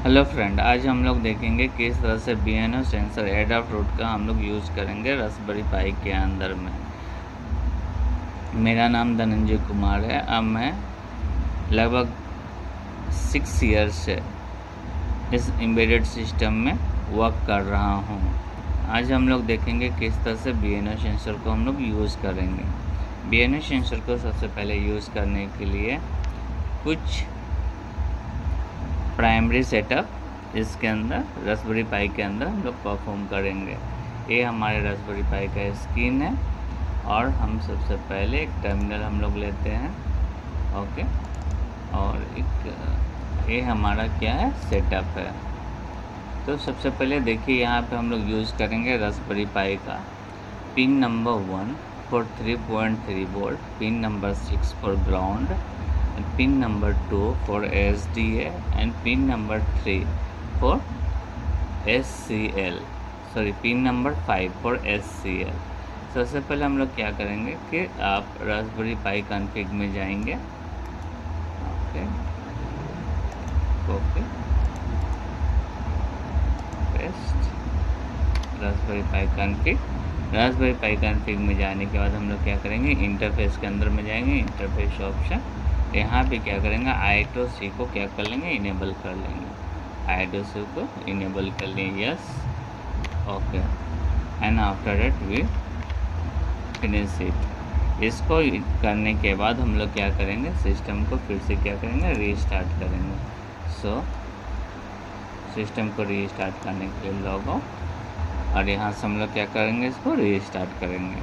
Hello friend, आज हम लोग देखेंगे किस तरह से BNO सेंसर एडाफ्रूट का हम लोग यूज़ करेंगे रास्पबेरी पाई के अंदर में। मेरा नाम धनंजय कुमार है। अब मैं लगभग 6 ईयर से इस एम्बेडेड सिस्टम में वर्क कर रहा हूँ। आज हम लोग देखेंगे किस तरह से BNO सेंसर को हम लोग यूज़ करेंगे। BNO सेंसर को सबसे पहले यूज़ करने के लिए कुछ प्राइमरी सेटअप इसके अंदर रास्पबेरी पाई के अंदर हम लोग परफॉर्म करेंगे। ये हमारे रास्पबेरी पाई का स्क्रीन है और हम सबसे पहले एक टर्मिनल हम लोग लेते हैं। ओके, और एक ये हमारा क्या है, सेटअप है। तो सबसे पहले देखिए, यहाँ पे हम लोग यूज़ करेंगे रास्पबेरी पाई का pin number 1 for 3.3 volt, pin number 6 for ground, pin number 2 for SDA and pin number 3 for SCL, pin number 5 for SCL। सबसे पहले हम लोग क्या करेंगे कि आप रास्पबेरी पाई कॉन्फ़िग में जाएंगे। ओके, कॉपी पेस्ट रास्पबेरी पाई कॉन्फ़िग। रास्पबेरी पाई कॉन्फ़िग में जाने के बाद हम लोग क्या करेंगे, इंटरफेस के अंदर में जाएंगे, इंटरफेस ऑप्शन, यहाँ पे क्या करेंगे, I2C को क्या कर लेंगे, इनेबल कर लेंगे। I2C को इनेबल कर लेंगे, yes, okay, and after that we finish it. इसको करने के बाद हम लोग क्या करेंगे, सिस्टम को फिर से क्या करेंगे, रीस्टार्ट करेंगे। सो सिस्टम को रीस्टार्ट करने के लिए लॉग आउट, और यहाँ से हम लोग क्या करेंगे, इसको रीस्टार्ट करेंगे।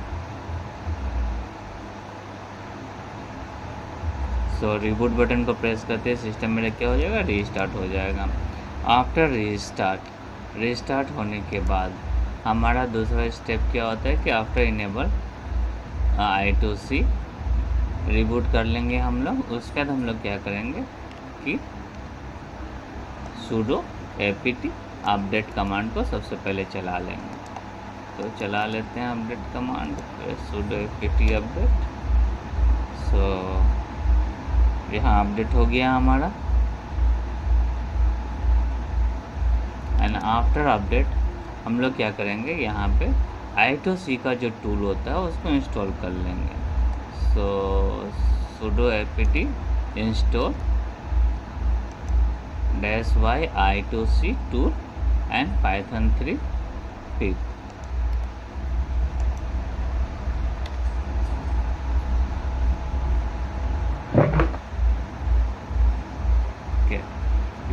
सो रिबूट बटन को प्रेस करते हैं, सिस्टम मेरा क्या हो जाएगा, रीस्टार्ट हो जाएगा। आफ्टर रीस्टार्ट होने के बाद हमारा दूसरा स्टेप क्या होता है कि आफ्टर इनेबल I2C रिबूट कर लेंगे हम लोग। उसके बाद हम लोग क्या करेंगे कि sudo apt अपडेट कमांड को सबसे पहले चला लेंगे। तो चला लेते हैं update command, sudo apt update. So यहाँ अपडेट हो गया हमारा, एंड आफ्टर अपडेट हम लोग क्या करेंगे, यहाँ पे I2C का जो टूल होता है उसको इंस्टॉल कर लेंगे। सो sudo apt install -y I2C tool and python 3 pip।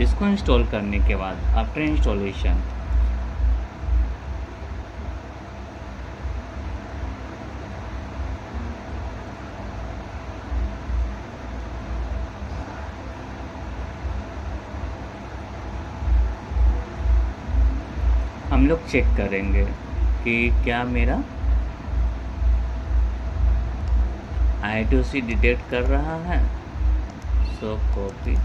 इसको इंस्टॉल करने के बाद आफ्टर इंस्टॉलेशन हम लोग चेक करेंगे कि क्या मेरा I2C डिटेक्ट कर रहा है। सो कॉपी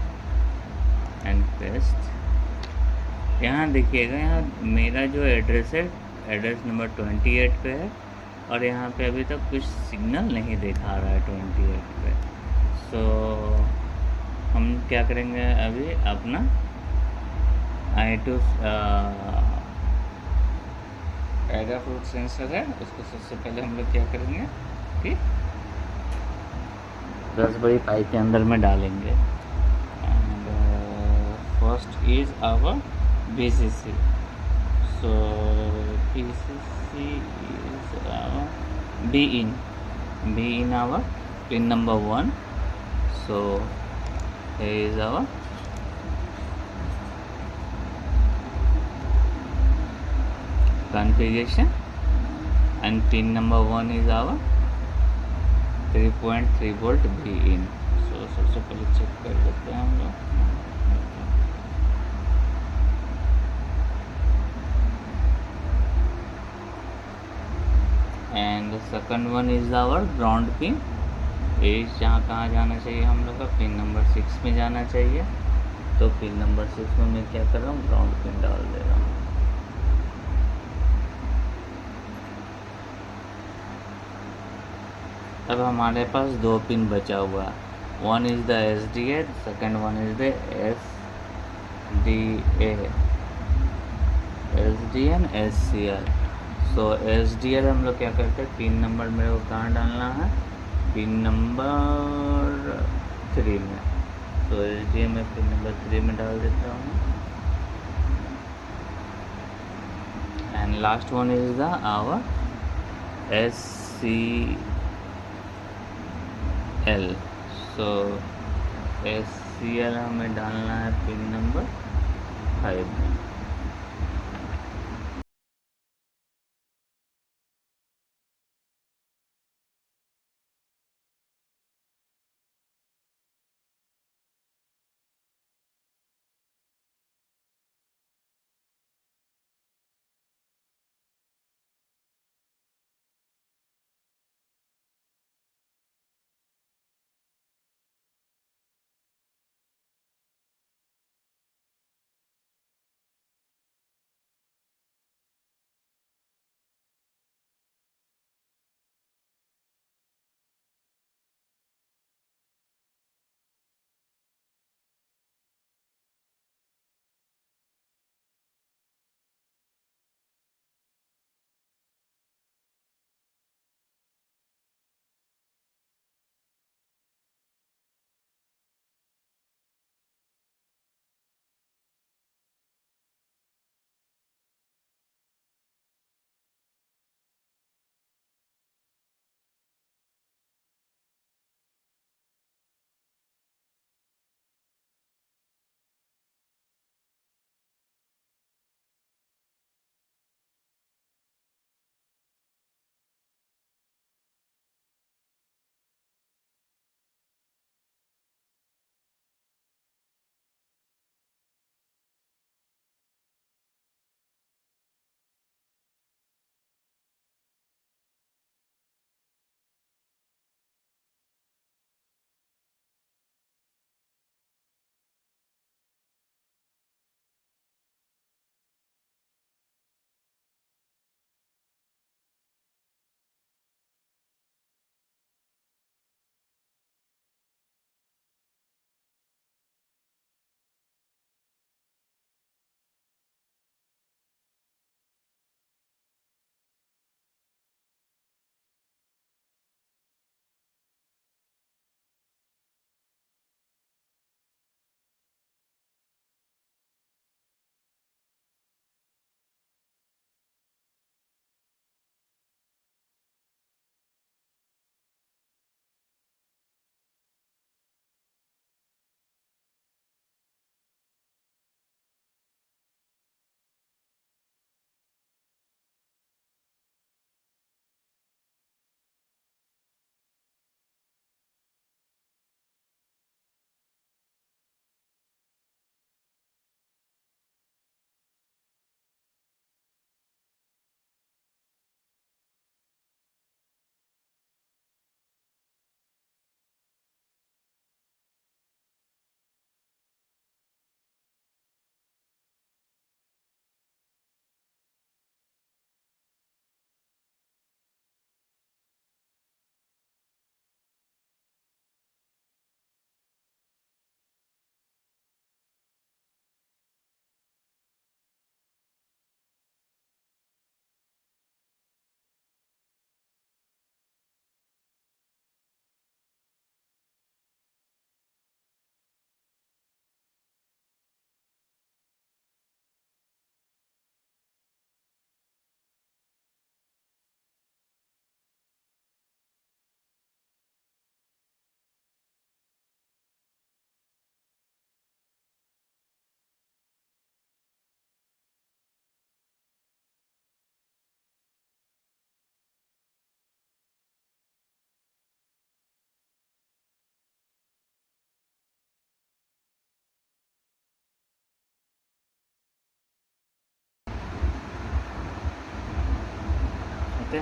एंड पेस्ट। यहाँ देखिएगा, यहाँ मेरा जो एड्रेस है, एड्रेस नंबर 28 पे है, और यहाँ पे अभी तक कुछ सिग्नल नहीं दिखा रहा है 28 पे। सो हम क्या करेंगे, अभी अपना एडाफ्रूट सेंसर है, उसको सबसे पहले हम लोग क्या करेंगे कि रास्पबेरी पाई के अंदर में डालेंगे। First is our VCC. So VCC is our B in our pin number 1. So here is our configuration, and pin number 1 is our 3.3 volt B in. So सबसे पहले चेक कर लेते हैं हम लोग। And second one is our ground pin. ये जहाँ कहाँ जाना चाहिए, हम लोग का पिन नंबर 6 में जाना चाहिए। तो पिन नंबर 6 में मैं क्या कर रहा हूँ, ग्राउंड पिन डाल दे रहा हूँ। अब हमारे पास 2 पिन बचा हुआ है, one is the SDA, second one is the DA, SDN, SCL। So SDL हम लोग क्या करते हैं, पिन नंबर मेरे को कहाँ डालना है, पिन नंबर 3 में। तो SDL में पिन नंबर 3 में डाल देता हूँ। And last one is the our SCL। So SCL हमें डालना है पिन नंबर 5 में।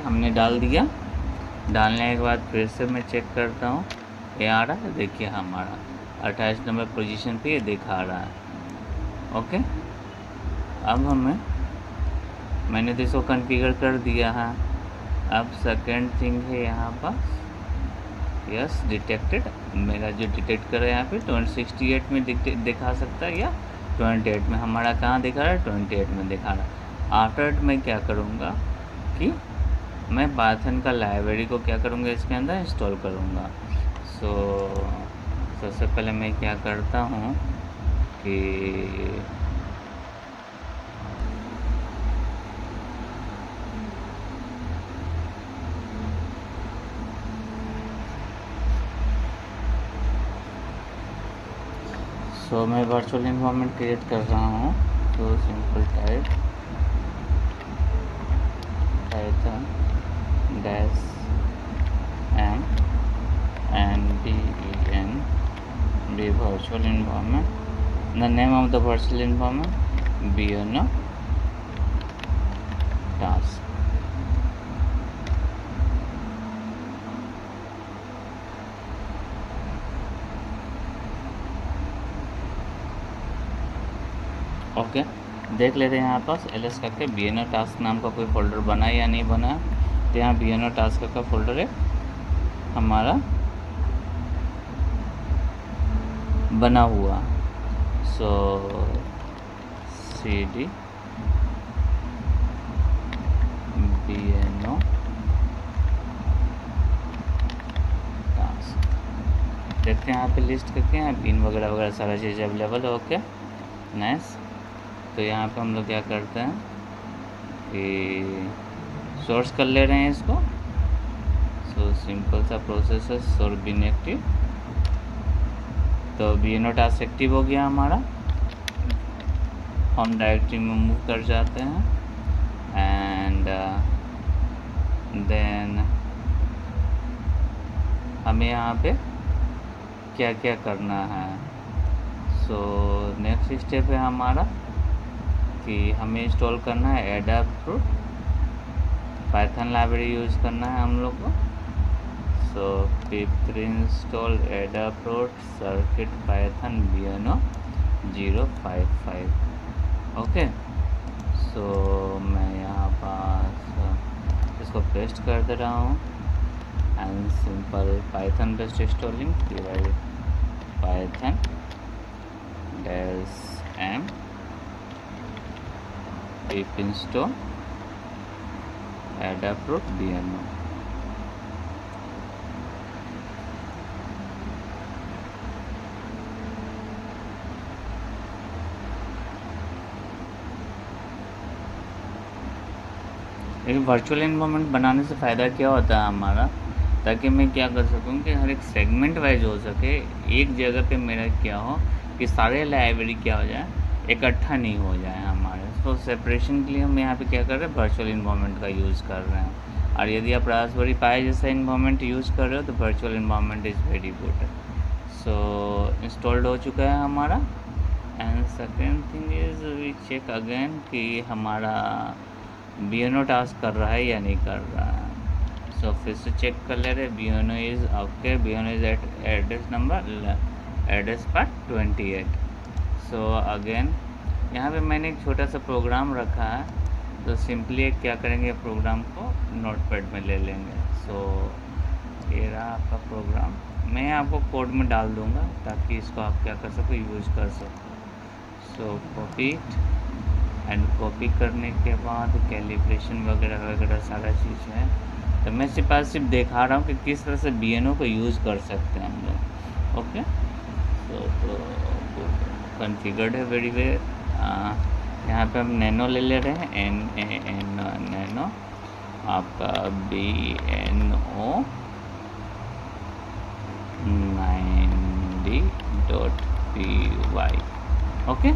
हमने डाल दिया। डालने के बाद फिर से मैं चेक करता हूँ, ये आ रहा है, देखिए हमारा 28 नंबर पोजीशन पे ये दिखा रहा है। ओके, अब मैंने तो इसको कॉन्फ़िगर कर दिया है। अब सेकेंड थिंग है यहाँ पर, यस डिटेक्टेड, मेरा जो डिटेक्ट कर रहा है यहाँ पे 268 में दिखा सकता है या 28 में हमारा कहाँ दिखा रहा है, 28 में दिखा रहा है। आफ्टर मैं क्या करूँगा कि मैं पाइथन का लाइब्रेरी को क्या करूँगा, इसके अंदर इंस्टॉल करूँगा। सबसे पहले मैं क्या करता हूँ कि मैं वर्चुअल इन्वायरमेंट क्रिएट कर रहा हूँ। तो simple type Python -m nden be virtual environment, the name of the virtual environment BNO task. Okay, देख लेते हैं यहाँ पास ls करके BNO टास्क नाम का कोई फोल्डर बना या नहीं बना। तो यहाँ BNO टास्क का फोल्डर है हमारा बना हुआ। cd BNO टास्क, देखते हैं यहाँ पे लिस्ट करके यहाँ पिन वगैरह वगैरह सारा चीज़ अवेलेबल है। Okay nice. तो यहाँ पे हम लोग क्या करते हैं कि सोर्स कर ले रहे हैं इसको। सिंपल सा प्रोसेस है, सोर्स बीन एक्टिव। तो BNO टास्क एक्टिव हो गया हमारा, हम डायरेक्टरी में मूव कर जाते हैं एंड देन हमें यहाँ पे क्या क्या करना है। नेक्स्ट स्टेप है हमारा कि हमें इंस्टॉल करना है एडाफ्रूट पाइथन लाइब्रेरी यूज़ करना है हम लोग को। pip install Adafruit circuit Python BNO 055। Okay, मैं यहाँ पास इसको पेस्ट कर दे रहा हूँ and simple Python based installing Python -m pip install adafruit BNO। लेकिन वर्चुअल इन्वायरमेंट बनाने से फ़ायदा क्या होता है हमारा, ताकि मैं क्या कर सकूँ कि हर एक सेगमेंट वाइज हो सके। एक जगह पे मेरा क्या हो कि सारे लाइब्रेरी क्या हो जाए, इकट्ठा नहीं हो जाए हमारे। सेपरेशन के लिए हम यहाँ पे क्या कर रहे हैं, वर्चुअल इन्वायरमेंट का यूज़ कर रहे हैं। और यदि आप रास्पबेरी पाई जैसा इन्वायरमेंट यूज़ कर रहे हो तो virtual environment is very good. Installed हो चुका है हमारा। And second thing is we check again कि हमारा BNO टास्क कर रहा है या नहीं कर रहा है। फिर से चेक कर ले रहे, BNO is okay, BNO is eight address पर 28। अगेन यहाँ पे मैंने एक छोटा सा प्रोग्राम रखा है। तो सिंपली क्या करेंगे, प्रोग्राम को नोटपैड में ले लेंगे। ये रहा आपका प्रोग्राम, मैं आपको कोड में डाल दूँगा ताकि इसको आप क्या कर सको, यूज़ कर सको। कॉपी एंड कॉपी करने के बाद कैलिब्रेशन वगैरह वगैरह सारा चीज़ है। तो मैं सिर्फ दिखा रहा हूँ कि किस तरह से BNO को यूज़ कर सकते हैं हम लोग। ओके, कॉन्फ़िगर्ड है वेरी वेल। यहाँ पे हम नैनो ले ले रहे हैं, नैनो आपका BNO 90.py। ओके,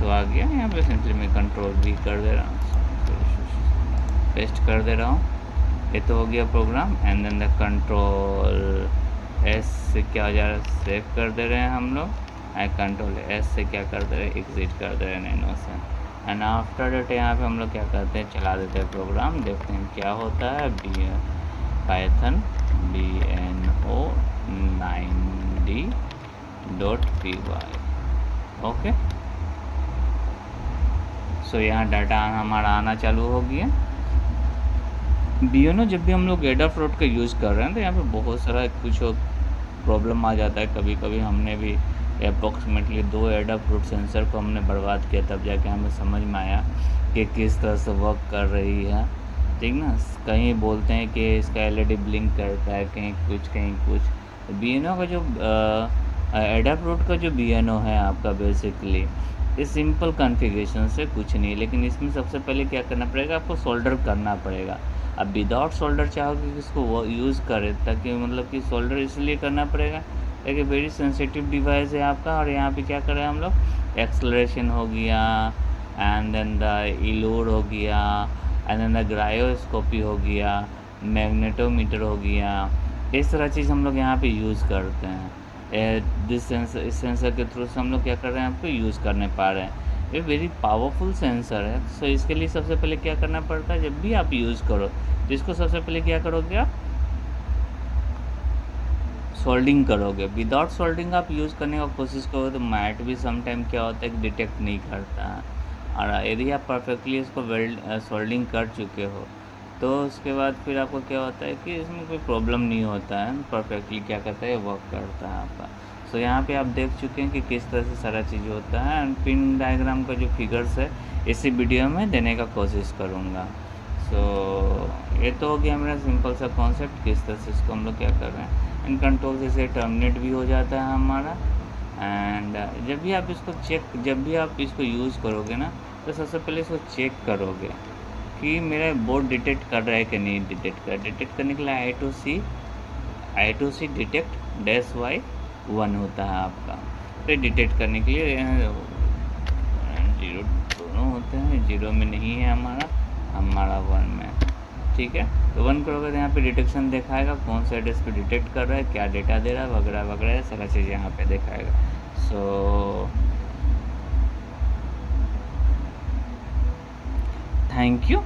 आ गया। यहाँ पे सिंपली मैं कंट्रोल V कर दे रहा हूँ, पेस्ट कर दे रहा हूँ। ये तो हो गया program. And then the control S से क्या हो जा रहा है, सेव कर दे रहे हैं हम लोग। कंट्रोल S से क्या कर दे रहे हैं, एग्जिट कर दे रहे हैं नैनो से। एंड आफ्टर डेट यहाँ पे हम लोग क्या करते हैं, चला देते हैं प्रोग्राम, देखते हैं क्या होता है। Python BNO 90.py। ओके, यहाँ डाटा हमारा आना चालू हो गया। BNO जब भी हम लोग एडाफ्रूट का यूज़ कर रहे हैं तो यहाँ पे बहुत सारा कुछ प्रॉब्लम आ जाता है। कभी कभी हमने भी अप्रॉक्सीमेटली 2 एडाफ्रूट सेंसर को हमने बर्बाद किया, तब जाके हमें समझ में आया कि किस तरह से वर्क कर रही है, ठीक ना। कहीं बोलते हैं कि इसका एलईडी ब्लिंक करता है, कहीं कुछ कहीं कुछ। बीएनओ का जो एडाफ्रूट का जो बीएनओ है आपका बेसिकली इस सिंपल कॉन्फ़िगरेशन से कुछ नहीं, लेकिन इसमें सबसे पहले क्या करना पड़ेगा, आपको सोल्डर करना पड़ेगा। अब विदाउट सोल्डर चाहोगे कि इसको वो यूज़ करें, ताकि मतलब कि सोल्डर इसलिए करना पड़ेगा क्योंकि वेरी सेंसिटिव डिवाइस है आपका। और यहाँ पे क्या करें हम लोग, एक्सलरेशन हो गया, एंड देन द इलोड हो गया, एंड देन द ग्रायोस्कोपी हो गया, मैग्नेटोमीटर हो गया, इस तरह चीज़ हम लोग यहाँ पे यूज़ करते हैं। इस सेंसर के थ्रू से हम लोग क्या कर रहे हैं, आपको यूज़ करने पा रहे हैं। ये वेरी पावरफुल सेंसर है। सो इसके लिए सबसे पहले क्या करना पड़ता है, जब भी आप यूज़ करो तो इसको सबसे पहले क्या करोगे, आप सोल्डिंग करोगे। विदाउट सोल्डिंग आप यूज़ करने का कोशिश करोगे तो मैट भी समटाइम क्या होता है कि डिटेक्ट नहीं करता है। और यदि आप परफेक्टली इसको सोल्डिंग कर चुके हो तो उसके बाद फिर आपको क्या होता है कि इसमें कोई प्रॉब्लम नहीं होता है, परफेक्टली क्या करता है, वर्क करता है आपका। सो यहाँ पे आप देख चुके हैं कि किस तरह से सारा चीज़ होता है। एंड पिन डायग्राम का जो फिगर्स है इसी वीडियो में देने का कोशिश करूँगा। सो ये तो हो गया मेरा सिंपल सा कॉन्सेप्ट, किस तरह से इसको हम लोग क्या कर रहे हैं। इन कंट्रोल से टर्मिनेट भी हो जाता है हमारा। एंड जब भी आप इसको यूज़ करोगे ना, तो सबसे पहले इसको चेक करोगे कि मेरा बोर्ड डिटेक्ट कर रहा है कि नहीं डिटेक्ट करने के लिए I2C डिटेक्ट -Y1 होता है आपका। फिर डिटेक्ट करने के लिए 0 दोनों होते हैं, 0 में नहीं है हमारा 1 में, ठीक है। तो 1 करोगे तो यहाँ पे डिटेक्शन दिखाएगा, कौन सा एड्रेस पे डिटेक्ट कर रहा है, क्या डेटा दे रहा है, वगैरह वगैरह सारा चीज़ यहाँ पे दिखाएगा। So thank you.